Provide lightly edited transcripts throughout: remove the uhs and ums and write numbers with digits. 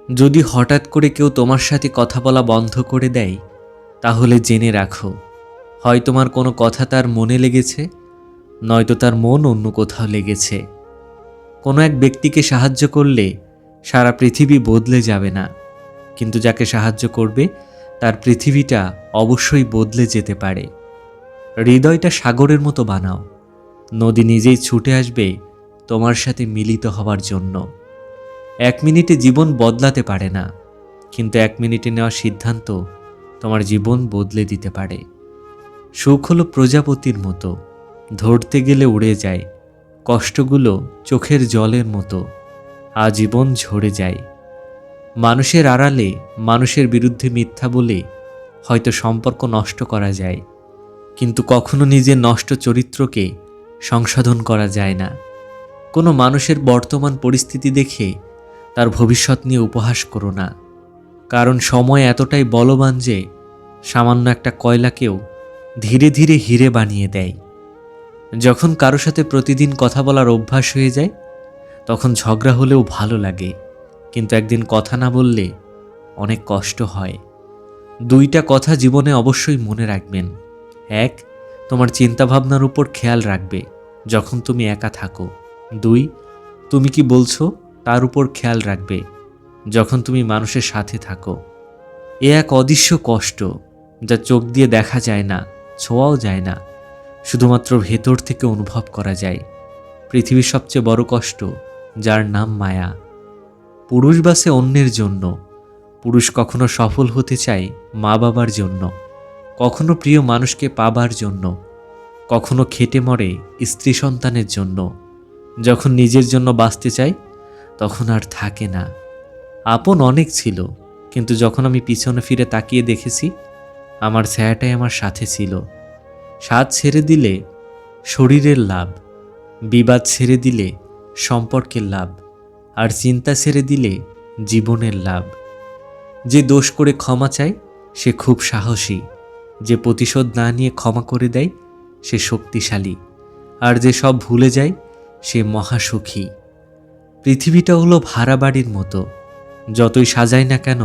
যদি হঠাৎ করে কেউ তোমার সাথে কথা বলা বন্ধ করে দেয়, তাহলে জেনে রাখো, হয় তোমার কোনো কথা তার মনে লেগেছে, নয়তো তার মন অন্য কোথাও লেগেছে। কোনো এক ব্যক্তিকে সাহায্য করলে সারা পৃথিবী বদলে যাবে না, কিন্তু যাকে সাহায্য করবে তার পৃথিবীটা অবশ্যই বদলে যেতে পারে। হৃদয়টা সাগরের মতো বানাও, নদী নিজেই ছুটে আসবে তোমার সাথে মিলিত হবার জন্য। 1 মিনিটে জীবন বদলাতে পারে না, কিন্তু 1 মিনিটে নেওয়া সিদ্ধান্ত তোমার জীবন বদলে দিতে পারে। সুখ হলো প্রজাপতির মতো, ধরতে গেলে উড়ে যায়, কষ্টগুলো চোখের জলের মতো আজীবন ঝরে যায়। মানুষের আড়ালে মানুষের বিরুদ্ধে মিথ্যা বলে হয়তো সম্পর্ক নষ্ট করা যায়, কিন্তু কখনো নিজের নষ্ট চরিত্রকে সংশোধন করা যায় না। কোনো মানুষের বর্তমান পরিস্থিতি দেখে তার ভবিষ্যৎ নিয়ে উপহাস করো না, কারণ সময় এতটাই বলবান যে সামান্য একটা কয়লাকেও ধীরে ধীরে হিরে বানিয়ে দেয়। যখন কারো সাথে প্রতিদিন কথা বলার অভ্যাস হয়ে যায়, তখন ঝগড়া হলেও ভালো লাগে, কিন্তু একদিন কথা না বললে অনেক কষ্ট হয়। 2টা কথা জীবনে অবশ্যই মনে রাখবেন। 1, তোমার চিন্তাভাবনার উপর খেয়াল রাখবে যখন তুমি একা থাকো। 2, তুমি কি বলছো তার উপর খেয়াল রাখবে যখন তুমি মানুষের সাথে থাকো। এ এক অদৃশ্য কষ্ট, যা চোখ দিয়ে দেখা যায় না, ছোঁয়াও যায় না, শুধুমাত্র ভেতর থেকে অনুভব করা যায়। পৃথিবীর সবচেয়ে বড় কষ্ট, যার নাম মায়া। পুরুষ বাসে অন্যের জন্য, পুরুষ কখনো সফল হতে চায় মা বাবার জন্য, কখনো প্রিয় মানুষকে পাবার জন্য, কখনো খেটে মরে স্ত্রী সন্তানের জন্য। যখন নিজের জন্য বাঁচতে চাই, তখন আর থাকে না। আপন অনেক ছিল, কিন্তু যখন আমি পিছনে ফিরে তাকিয়ে দেখেছি, আমার ছায়াটাই আমার সাথে ছিল। স্বাদ ছেড়ে দিলে শরীরের লাভ, বিবাদ ছেড়ে দিলে সম্পর্কের লাভ, আর চিন্তা ছেড়ে দিলে জীবনের লাভ। যে দোষ করে ক্ষমা চায় সে খুব সাহসী, যে প্রতিশোধ না নিয়ে ক্ষমা করে দেয় সে শক্তিশালী, আর যে সব ভুলে যায় সে মহাসুখী। পৃথিবীটা হলো ভাড়া বাড়ির মতো, যতই সাজাই না কেন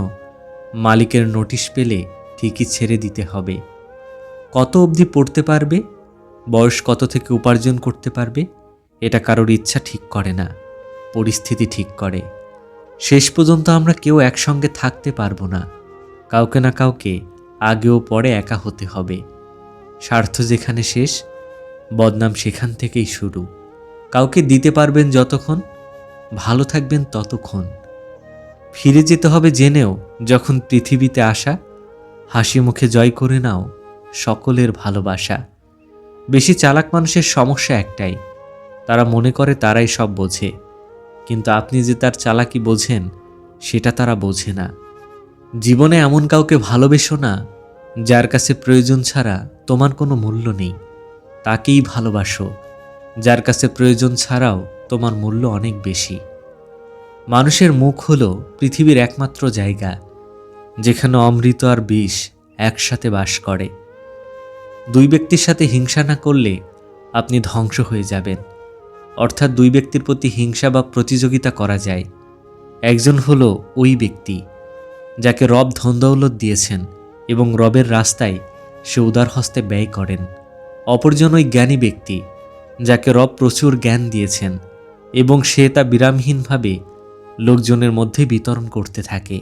মালিকের নোটিশ পেলে ঠিকই ছেড়ে দিতে হবে। কত অবধি পড়তে পারবে, বয়স কত থেকে উপার্জন করতে পারবে, এটা কারোর ইচ্ছা ঠিক করে না, পরিস্থিতি ঠিক করে। শেষ পর্যন্ত আমরা কেউ একসঙ্গে থাকতে পারবো না, কাউকে না কাউকে আগে ও পরে একা হতে হবে। স্বার্থ যেখানে শেষ, বদনাম সেখান থেকেই শুরু। কাউকে দিতে পারবেন যতক্ষণ, ভালো থাকবেন ততক্ষণ। ফিরে যেতে হবে জেনেও যখন পৃথিবীতে আসা, হাসি মুখে জয় করে নাও সকলের ভালোবাসা। বেশি চালাক মানুষের সমস্যা একটাই, তারা মনে করে তারাই সব বোঝে, কিন্তু আপনি যে তার চালাকি বোঝেন সেটা তারা বোঝে না। জীবনে এমন কাউকে ভালোবেসো না যার কাছে প্রয়োজন ছাড়া তোমার কোনো মূল্য নেই। তাকেই ভালোবাসো যার কাছে প্রয়োজন ছাড়াও তোমার মূল্য অনেক বেশি। মানুষের মুখ হলো পৃথিবীর একমাত্র জায়গা যেখানে অমৃত আর বিষ একসাথে বাস করে। 2 ব্যক্তির সাথে হিংসা না করলে আপনি ধ্বংস হয়ে যাবেন, অর্থাৎ 2 ব্যক্তির প্রতি হিংসা বা প্রতিযোগিতা করা যায়। একজন হলো ওই ব্যক্তি যাকে রব ধনদৌলত দিয়েছেন এবং রবের রাস্তায় সে উদার হস্তে ব্যয় করেন। অপরজন ওই জ্ঞানী ব্যক্তি যাকে রব প্রচুর জ্ঞান দিয়েছেন এবং সে তা বিরামহীনভাবে লোকজনের মধ্যে বিতরণ করতে থাকে।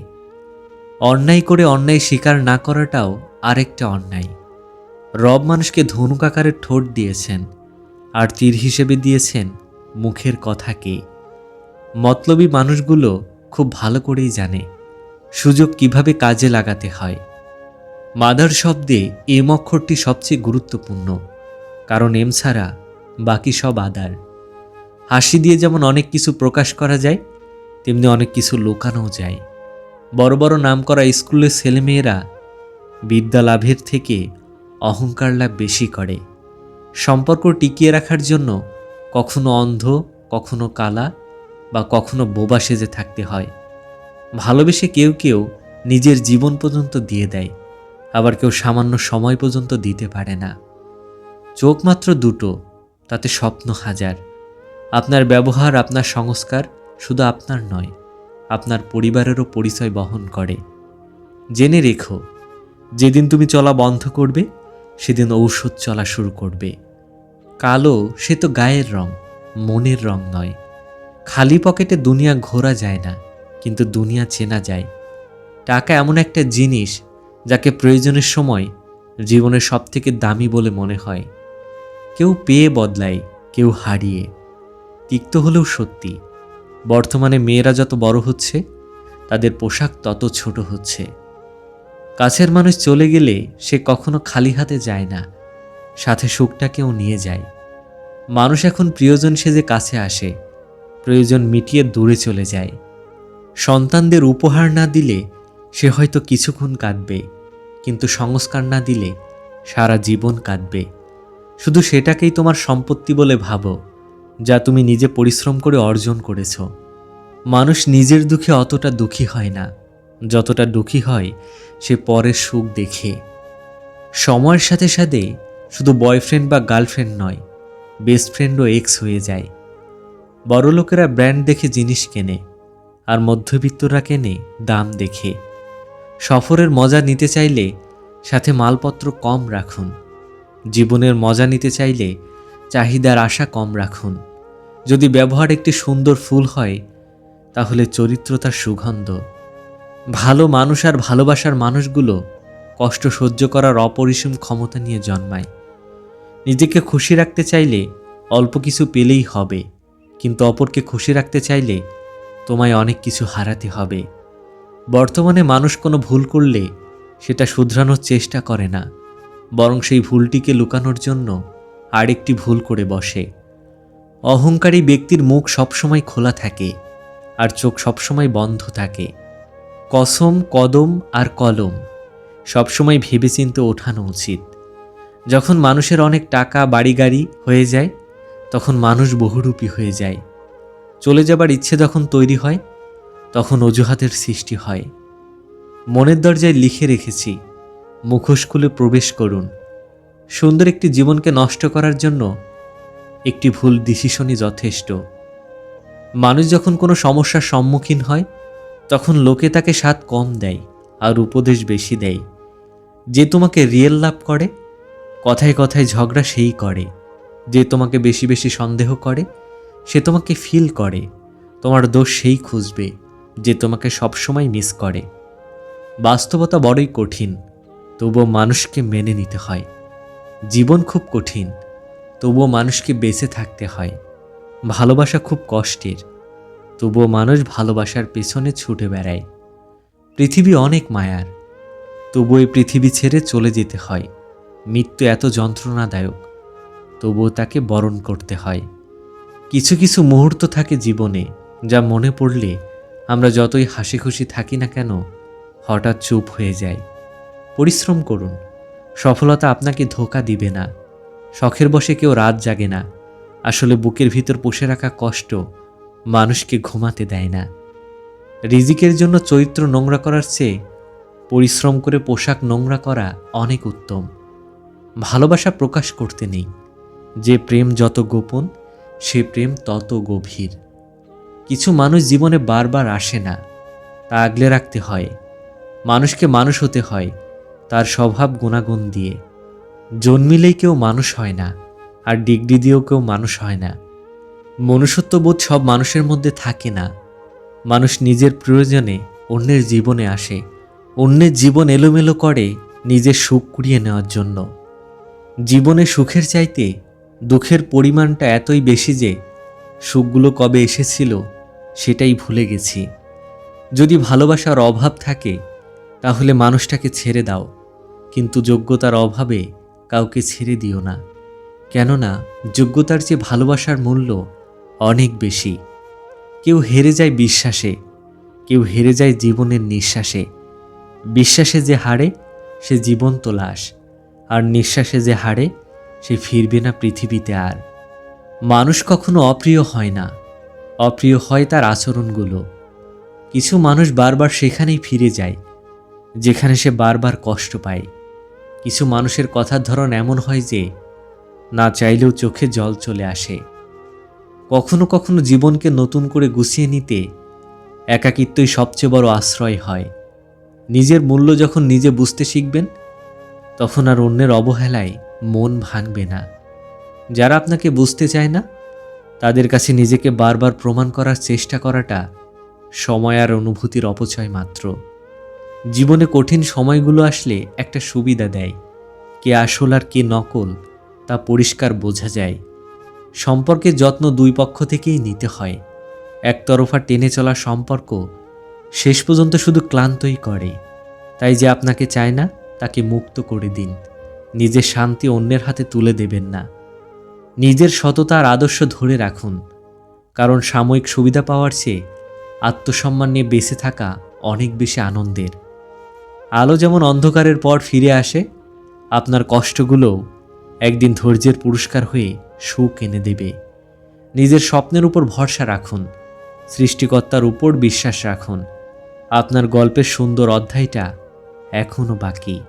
অন্যায় করে অন্যায় স্বীকার না করাটাও আরেকটা অন্যায়। রব মানুষকে ধনুক আকারের ঠোঁট দিয়েছেন, আর তীর হিসেবে দিয়েছেন মুখের কথাকে। মতলবী মানুষগুলো খুব ভালো করেই জানে সুযোগ কিভাবে কাজে লাগাতে হয়। মাদার শব্দে এম অক্ষরটি সবচেয়ে গুরুত্বপূর্ণ, কারণ এম ছাড়া বাকি সব আদার। হাসি দিয়ে যেমন অনেক কিছু প্রকাশ করা যায়, তেমনি অনেক কিছু লুকানোও যায়। বড় বড় নামকরা স্কুলের ছেলেমেয়েরা বিদ্যা লাভের থেকে অহংকার লাভ বেশি করে। সম্পর্ক টিকিয়ে রাখার জন্য কখনো অন্ধ, কখনো কালা, বা কখনো বোবা সেজে থাকতে হয়। ভালোবেসে কেউ কেউ নিজের জীবন পর্যন্ত দিয়ে দেয়, আবার কেউ সামান্য সময় পর্যন্ত দিতে পারে না। চোখ মাত্র 2টো, তাতে স্বপ্ন হাজার। আপনার ব্যবহার, আপনার সংস্কার শুধু আপনার নয়, আপনার পরিবারেরও পরিচয় বহন করে। জেনে রেখো, যেদিন তুমি চলা বন্ধ করবে সেদিন ঔষধ চলা শুরু করবে। কালো সে তো গায়ের রং, মনের রং নয়। খালি পকেটে দুনিয়া ঘোরা যায় না, কিন্তু দুনিয়া চেনা যায়। টাকা এমন একটা জিনিস যাকে প্রয়োজনের সময় জীবনের সবথেকে দামি বলে মনে হয়। কেউ পেয়ে বদলায়, কেউ হারিয়ে। তিক্ত হলেও সত্যি, বর্তমানে মেয়েরা যত বড় হচ্ছে তাদের পোশাক তত ছোট হচ্ছে। কাছের মানুষ চলে গেলে সে কখনো খালি হাতে যায় না, সাথে সুখটাকেও নিয়ে যায়। মানুষ এখন প্রিয়জন সেজে কাছে আসে, প্রয়োজন মিটিয়ে দূরে চলে যায়। সন্তানদের উপহার না দিলে সে হয়তো কিছুক্ষণ কাঁদবে, কিন্তু সংস্কার না দিলে সারা জীবন কাঁদবে। শুধু সেটাকেই তোমার সম্পত্তি বলে ভাবো, যা তুমি নিজে পরিশ্রম করে অর্জন করেছ। মানুষ নিজের দুঃখে অতটা দুঃখী হয় না, যতটা দুঃখী হয় সে পরের সুখ দেখে। সময়ের সাথে সাথে শুধু বয়ফ্রেন্ড বা গার্লফ্রেন্ড নয়, বেস্ট ফ্রেন্ডও এক্স হয়ে যায়। বড়লোকেরা ব্র্যান্ড দেখে জিনিস কেনে, আর মধ্যবিত্তরা কেনে দাম দেখে। সফরের মজা নিতে চাইলে সাথে মালপত্র কম রাখুন। জীবনের মজা নিতে চাইলে চাহিদার আশা কম রাখুন। যদি ব্যবহার একটি সুন্দর ফুল হয়, তাহলে চরিত্র তার সুগন্ধ। ভালো মানুষ আর ভালোবাসার মানুষগুলো কষ্ট সহ্য করার অপরিসীম ক্ষমতা নিয়ে জন্মায়। নিজেকে খুশি রাখতে চাইলে অল্প কিছু পেলেই হবে, কিন্তু অপরকে খুশি রাখতে চাইলে তোমায় অনেক কিছু হারাতে হবে। বর্তমানে মানুষ কোনো ভুল করলে সেটা শুধরানোর চেষ্টা করে না, বরং সেই ভুলটিকে লুকানোর জন্য আরেকটি ভুল করে বসে। অহংকারী ব্যক্তির মুখ সবসময় খোলা থাকে, আর চোখ সবসময় বন্ধ থাকে। কসম, কদম আর কলম সবসময় ভেবেচিন্তে ওঠানো উচিত। যখন মানুষের অনেক টাকা, বাড়ি গাড়ি হয়ে যায়, তখন মানুষ বহুরূপী হয়ে যায়। চলে যাবার ইচ্ছে যখন তৈরি হয়, তখন অজুহাতের সৃষ্টি হয়। মনের দরজায় লিখে রেখেছি, মুখোশ খুলে প্রবেশ করুন। সুন্দর একটি জীবনকে নষ্ট করার জন্য একটি ভুল ডিসিশনই যথেষ্ট। মানুষ যখন কোনো সমস্যার সম্মুখীন হয়, তখন লোকে তাকে স্বাদ কম দেয় আর উপদেশ বেশি দেয়। যে তোমাকে রিয়েল লাভ করে, কথায় কথায় ঝগড়া সেই করে। যে তোমাকে বেশি বেশি সন্দেহ করে, সে তোমাকে ফিল করে। তোমার দোষ সেই খুঁজবে যে তোমাকে সবসময় মিস করে। বাস্তবতা বড়ই কঠিন, তবুও মানুষকে মেনে নিতে হয়। জীবন খুব কঠিন, তবুও মানুষকে বেঁচে থাকতে হয়। ভালোবাসা খুব কষ্টের, তবুও মানুষ ভালোবাসার পেছনে ছুটে বেড়ায়। পৃথিবী অনেক মায়ার, তবুও এই পৃথিবী ছেড়ে চলে যেতে হয়। মৃত্যু এত যন্ত্রণাদায়ক, তবুও তাকে বরণ করতে হয়। কিছু কিছু মুহূর্ত থাকে জীবনে, যা মনে পড়লে আমরা যতই হাসি খুশি থাকি না কেন, হঠাৎ চুপ হয়ে যায়। পরিশ্রম করুন, সফলতা আপনাকে ধোঁকা দিবে না। শখের বশে কেউ রাত জাগে না, আসলে বুকের ভিতর পুষে রাখা কষ্ট মানুষকে ঘুমাতে দেয় না। রিজিকের জন্য চরিত্র নোংরা করার চেয়ে পরিশ্রম করে পোশাক নোংরা করা অনেক উত্তম। ভালোবাসা প্রকাশ করতে নেই, যে প্রেম যত গোপন সে প্রেম তত গভীর। কিছু মানুষ জীবনে বারবার আসে না, তা আগলে রাখতে হয়। মানুষকে মানুষ হতে হয় তার স্বভাব গুণাগুণ দিয়ে। জন্মিলেই কেউ মানুষ হয় না, আর ডিগ্রি দিয়েও কেউ মানুষ হয় না। মনুষ্যত্ববোধ সব মানুষের মধ্যে থাকে না। মানুষ নিজের প্রয়োজনে অন্যের জীবনে আসে, অন্যের জীবন এলোমেলো করে নিজের সুখ কুড়িয়ে নেওয়ার জন্য। জীবনে সুখের চাইতে দুঃখের পরিমাণটা এতই বেশি যে সুখগুলো কবে এসেছিল সেটাই ভুলে গেছি। যদি ভালোবাসার অভাব থাকে, তাহলে মানুষটাকে ছেড়ে দাও, কিন্তু যোগ্যতার অভাবে কাউকে ছেড়ে দিও না। কেননা যোগ্যতার চেয়ে ভালোবাসার মূল্য অনেক বেশি। কেউ হেরে যায় বিশ্বাসে, কেউ হেরে যায় জীবনের নিঃশ্বাসে। বিশ্বাসে যে হারে সে জীবন্ত লাশ, আর নিঃশ্বাসে যে হারে সে ফিরবে না পৃথিবীতে আর। মানুষ কখনো অপ্রিয় হয় না, অপ্রিয় হয় তার আচরণগুলো। কিছু মানুষ বারবার সেখানেই ফিরে যায় যেখানে সে বারবার কষ্ট পায়। কিছু মানুষের কথার ধরন এমন হয় যে না চাইলেও চোখে জল চলে আসে। কখনো কখনো জীবনকে নতুন করে গুছিয়ে নিতে একাকিত্বই সবচেয়ে বড় আশ্রয় হয়। নিজের মূল্য যখন নিজে বুঝতে শিখবেন, তখন আর অন্যের অবহেলায় মন ভাঙবে না। যারা আপনাকে বুঝতে চায় না, তাদের কাছে নিজেকে বারবার প্রমাণ করার চেষ্টা করাটা সময় আর অনুভূতির অপচয় মাত্র। জীবনে কঠিন সময়গুলো আসলে একটা সুবিধা দেয়, কে আসল আর কে নকল তা পরিষ্কার বোঝা যায়। সম্পর্কের যত্ন দুই পক্ষ থেকেই নিতে হয়। একতরফা টেনে চলা সম্পর্ক শেষ পর্যন্ত শুধু ক্লান্তই করে। তাই যে আপনাকে চায় না, তাকে মুক্ত করে দিন। নিজের শান্তি অন্যের হাতে তুলে দেবেন না। নিজের সততা আর আদর্শ ধরে রাখুন, কারণ সাময়িক সুবিধা পাওয়ার চেয়ে আত্মসম্মান নিয়ে বেঁচে থাকা অনেক বেশি আনন্দের। আলো যেমন অন্ধকারের পর ফিরে আসে, আপনার কষ্টগুলোও একদিন ধৈর্যের পুরস্কার হয়ে সুখ এনে দেবে। নিজের স্বপ্নের উপর ভরসা রাখুন, সৃষ্টিকর্তার উপর বিশ্বাস রাখুন। আপনার গল্পের সুন্দর অধ্যায়টা এখনও বাকি।